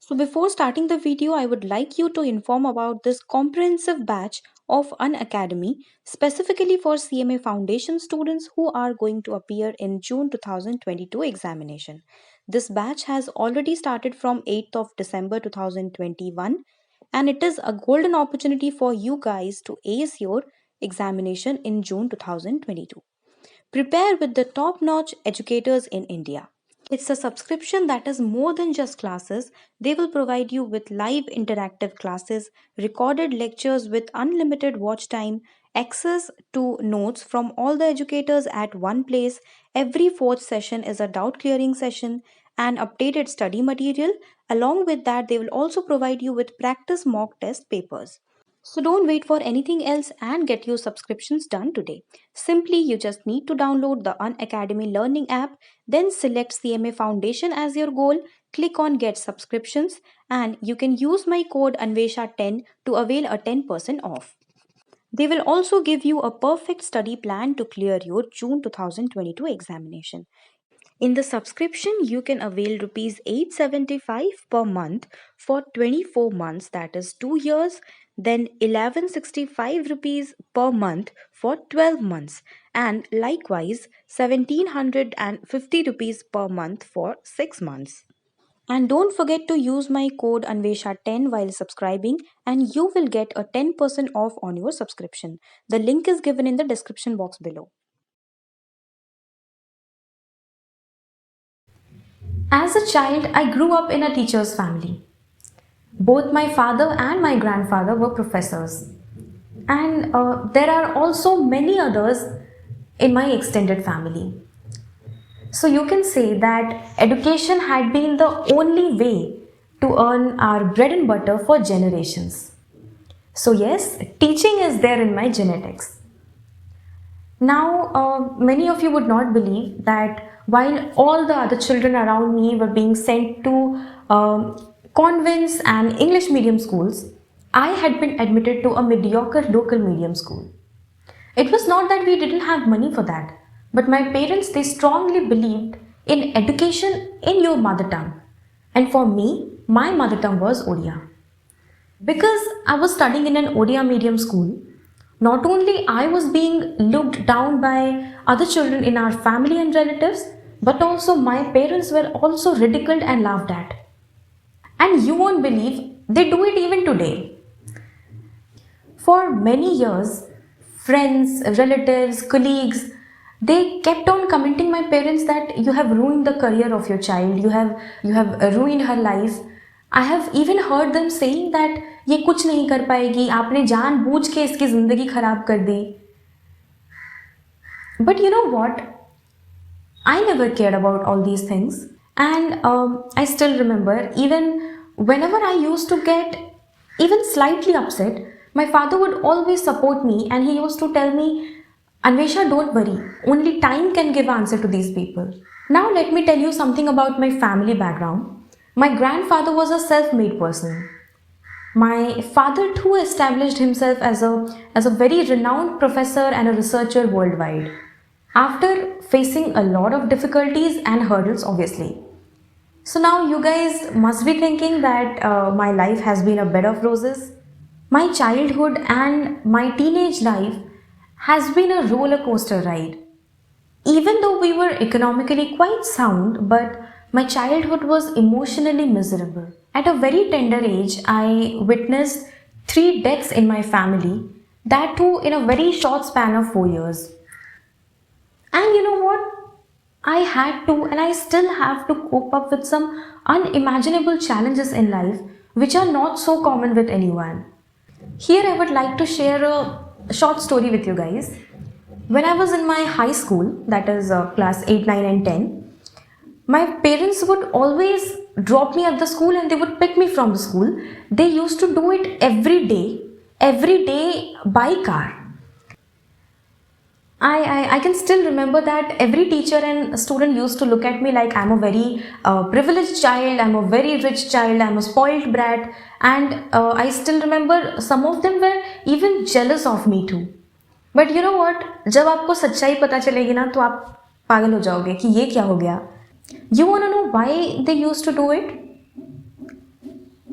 So, before starting the video, I would like you to inform about this comprehensive batch of Unacademy, specifically for CMA Foundation students who are going to appear in June 2022 examination. This batch has already started from 8th of December 2021, and it is a golden opportunity for you guys to ace your examination in June 2022. Prepare with the top notch educators in India. It's a subscription that is more than just classes. They will provide you with live interactive classes, recorded lectures with unlimited watch time, access to notes from all the educators at one place. Every fourth session is a doubt clearing session and updated study material. Along with that, they will also provide you with practice mock test papers. So don't wait for anything else and get your subscriptions done today. Simply, you just need to download the Unacademy Learning app, then select CMA Foundation as your goal, click on Get Subscriptions, and you can use my code ANVESHA10 to avail a 10% off. They will also give you a perfect study plan to clear your June 2022 examination. In the subscription, you can avail rupees 875 per month for 24 months, that is 2 years, then 1165 rupees per month for 12 months, and likewise 1750 rupees per month for 6 months. And don't forget to use my code ANVESHA10 while subscribing, and you will get a 10% off on your subscription. The link is given in the description box below. As a child, I grew up in a teacher's family. Both my father and my grandfather were professors. And there are also many others in my extended family. So you can say that education had been the only way to earn our bread and butter for generations. So yes, teaching is there in my genetics. Now, many of you would not believe that while all the other children around me were being sent to convents and English medium schools, I had been admitted to a mediocre local medium school. It was not that we didn't have money for that, but my parents, they strongly believed in education in your mother tongue. And for me, my mother tongue was Odia. Because I was studying in an Odia medium school, not only I was being looked down by other children in our family and relatives, but also my parents were also ridiculed and laughed at. And you won't believe, they do it even today. For many years, friends, relatives, colleagues, they kept on commenting my parents that you have ruined the career of your child, you have ruined her life. I have even heard them saying that ये कुछ नहीं कर पाएगी, आपने जानबूझ के इसकी जिंदगी खराब कर दी. But you know what? I never cared about all these things, and I still remember even whenever I used to get even slightly upset, my father would always support me and he used to tell me, Anvesha, don't worry, only time can give answer to these people. Now let me tell you something about my family background. My grandfather was a self-made person. My father too established himself as a very renowned professor and a researcher worldwide, after facing a lot of difficulties and hurdles, obviously. So now you guys must be thinking that my life has been a bed of roses. My childhood and my teenage life has been a roller coaster ride. Even though we were economically quite sound, but my childhood was emotionally miserable. At a very tender age, I witnessed 3 deaths in my family, that too in a very short span of 4 years. And you know what? I had to and I still have to cope up with some unimaginable challenges in life which are not so common with anyone. Here I would like to share a short story with you guys. When I was in my high school, that is class 8, 9 and 10, my parents would always drop me at the school and they would pick me from the school. They used to do it every day by car. I can still remember that every teacher and student used to look at me like I'm a very privileged child, I'm a very rich child, I'm a spoiled brat, and I still remember some of them were even jealous of me too. But you know what? जब आपको सच्चाई पता चलेगी ना तो आप पागल हो जाओगे कि ये क्या हो गया. You wanna know why they used to do it?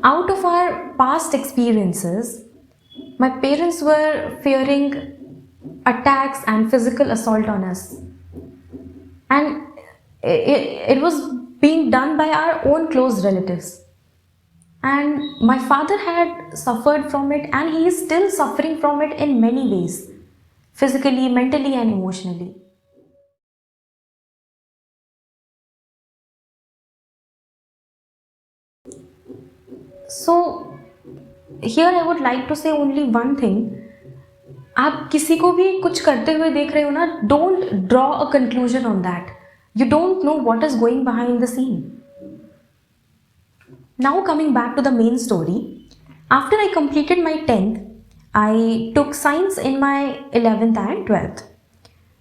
Out of our past experiences, my parents were fearing attacks and physical assault on us, and it was being done by our own close relatives. And my father had suffered from it, and he is still suffering from it in many ways, physically, mentally, and emotionally. So, here I would like to say only one thing. आप किसी को भी कुछ करते हुए देख रहे हो ना, don't draw a conclusion on that. You don't know what is going behind the scene. Now coming back to the main story, after I completed my 10th, I took science in my 11th and 12th.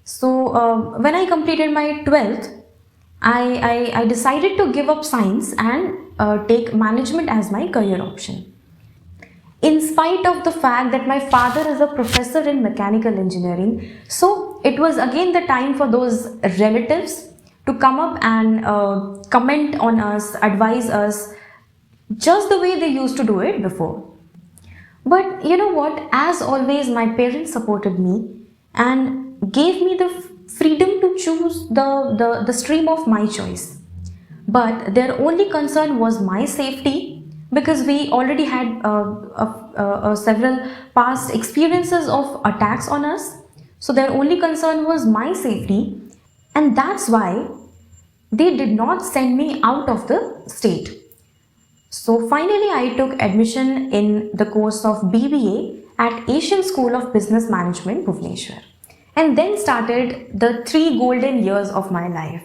So when I completed my 12th, I decided to give up science and take management as my career option. In spite of the fact that my father is a professor in mechanical engineering, so it was again the time for those relatives to come up and comment on us, advise us, just the way they used to do it before. But you know what? As always, my parents supported me and gave me the freedom to choose the stream of my choice. But their only concern was my safety, because we already had several past experiences of attacks on us. So their only concern was my safety, and that's why they did not send me out of the state. So finally, I took admission in the course of BBA at Asian School of Business Management, Bhubaneswar, and then started the 3 golden years of my life.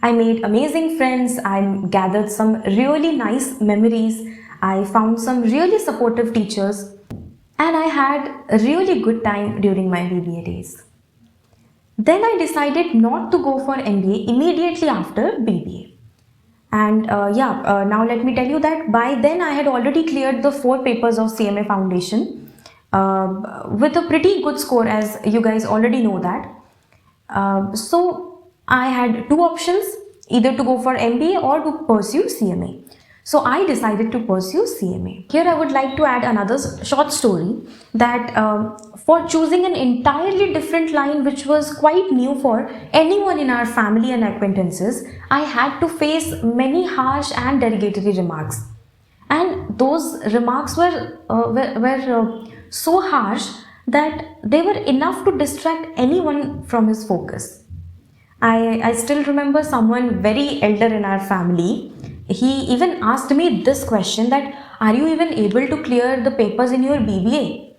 I made amazing friends, I gathered some really nice memories, I found some really supportive teachers, and I had a really good time during my BBA days. Then I decided not to go for MBA immediately after BBA. And now let me tell you that by then I had already cleared the 4 papers of CMA Foundation with a pretty good score, as you guys already know that. So I had 2 options, either to go for MBA or to pursue CMA. So I decided to pursue CMA. Here I would like to add another short story that for choosing an entirely different line which was quite new for anyone in our family and acquaintances, I had to face many harsh and derogatory remarks. And those remarks were so harsh that they were enough to distract anyone from his focus. I still remember someone very elder in our family. He even asked me this question that, are you even able to clear the papers in your BBA?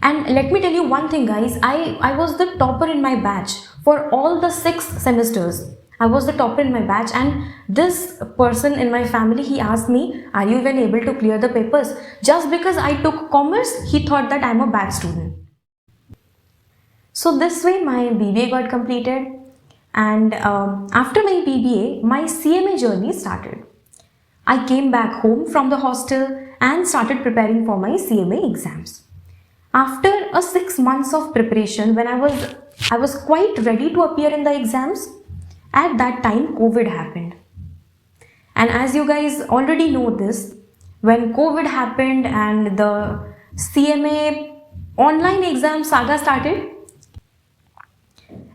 And let me tell you one thing guys, I was the topper in my batch for all the 6 semesters. I was the topper in my batch, and this person in my family, he asked me, are you even able to clear the papers? Just because I took commerce, he thought that I'm a bad student. So this way my BBA got completed, and after my BBA, my CMA journey started. I came back home from the hostel and started preparing for my CMA exams. After a 6 months of preparation, when I was quite ready to appear in the exams, at that time COVID happened. And as you guys already know this, when COVID happened and the CMA online exam saga started,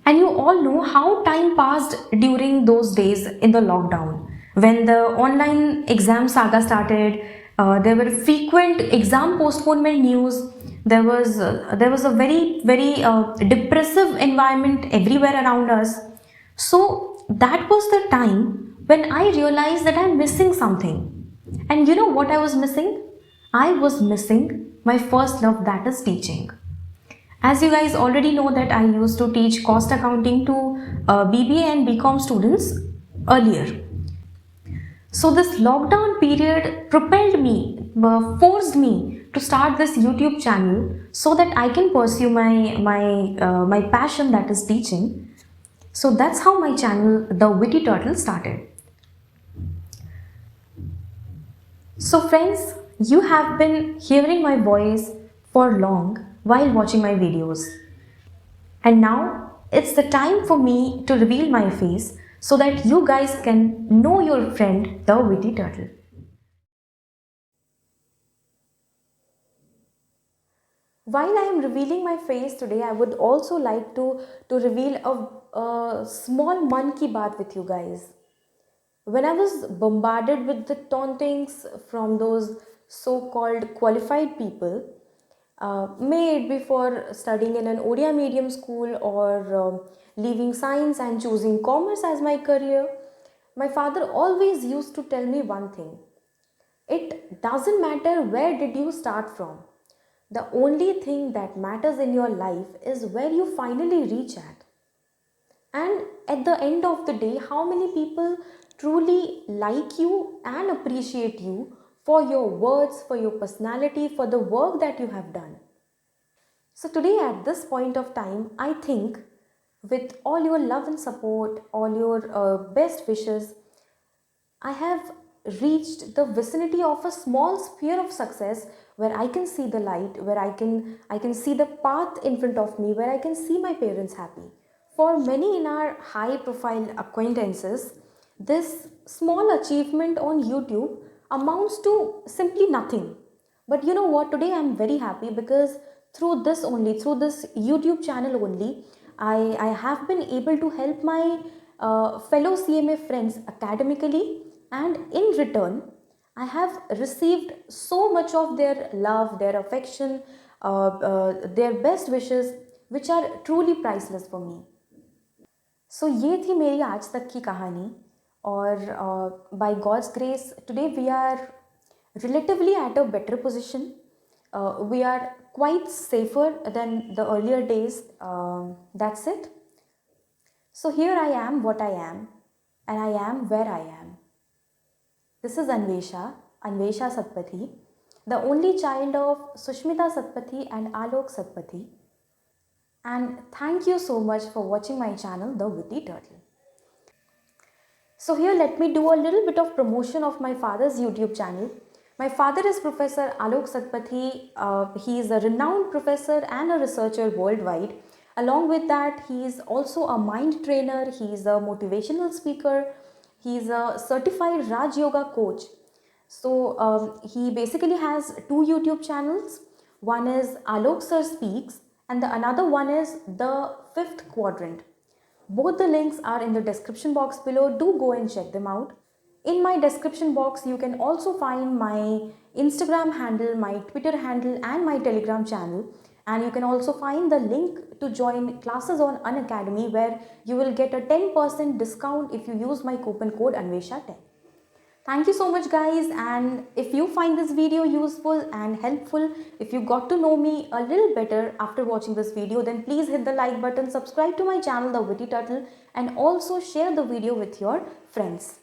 and you all know how time passed during those days in the lockdown. When the online exam saga started, there were frequent exam postponement news. There was a very depressive environment everywhere around us. So that was the time when I realized that I'm missing something. And you know what I was missing? I was missing my first love, that is teaching. As you guys already know that I used to teach cost accounting to BBA and BCom students earlier. So this lockdown period propelled me, forced me to start this YouTube channel so that I can pursue my passion, that is teaching. So that's how my channel, The Witty Turtle, started. So friends, you have been hearing my voice for long while watching my videos. And now it's the time for me to reveal my face so that you guys can know your friend, the Witty Turtle. While I am revealing my face today, I would also like to reveal a small man ki baat with you guys. When I was bombarded with the tauntings from those so called qualified people, may it be for studying in an Odia medium school or leaving science and choosing commerce as my career, my father always used to tell me one thing: it doesn't matter where did you start from. The only thing that matters in your life is where you finally reach at. And at the end of the day, how many people truly like you and appreciate you for your words, for your personality, for the work that you have done. So, today at this point of time, I think with all your love and support, all your best wishes, I have reached the vicinity of a small sphere of success where I can see the light, where I can see the path in front of me, where I can see my parents happy. For many in our high profile acquaintances, this small achievement on YouTube amounts to simply nothing. But you know what? Today I'm very happy because through this YouTube channel only, I have been able to help my fellow CMA friends academically, and in return, I have received so much of their love, their affection, their best wishes, which are truly priceless for me. सो ये थी मेरी आज तक की कहानी और by God's grace today we are relatively at a better position. We are quite safer than the earlier days. That's it. So here I am, what I am, and I am where I am. This is Anvesha Satpathy, the only child of Sushmita Satpathy and Alok Satpathy. And thank you so much for watching my channel, The Witty Turtle. So here let me do a little bit of promotion of my father's YouTube channel. My father is Professor Alok Satpathy. He is a renowned professor and a researcher worldwide. Along with that, he is also a mind trainer. He is a motivational speaker. He is a certified Raj Yoga coach. So he basically has two YouTube channels. One is Alok Sir Speaks and the another one is the Fifth Quadrant. Both the links are in the description box below. Do go and check them out. In my description box, you can also find my Instagram handle, my Twitter handle, and my Telegram channel. And you can also find the link to join classes on Unacademy, where you will get a 10% discount if you use my coupon code ANVESHA10. Thank you so much guys, and if you find this video useful and helpful, if you got to know me a little better after watching this video, then please hit the like button, subscribe to my channel The Witty Turtle, and also share the video with your friends.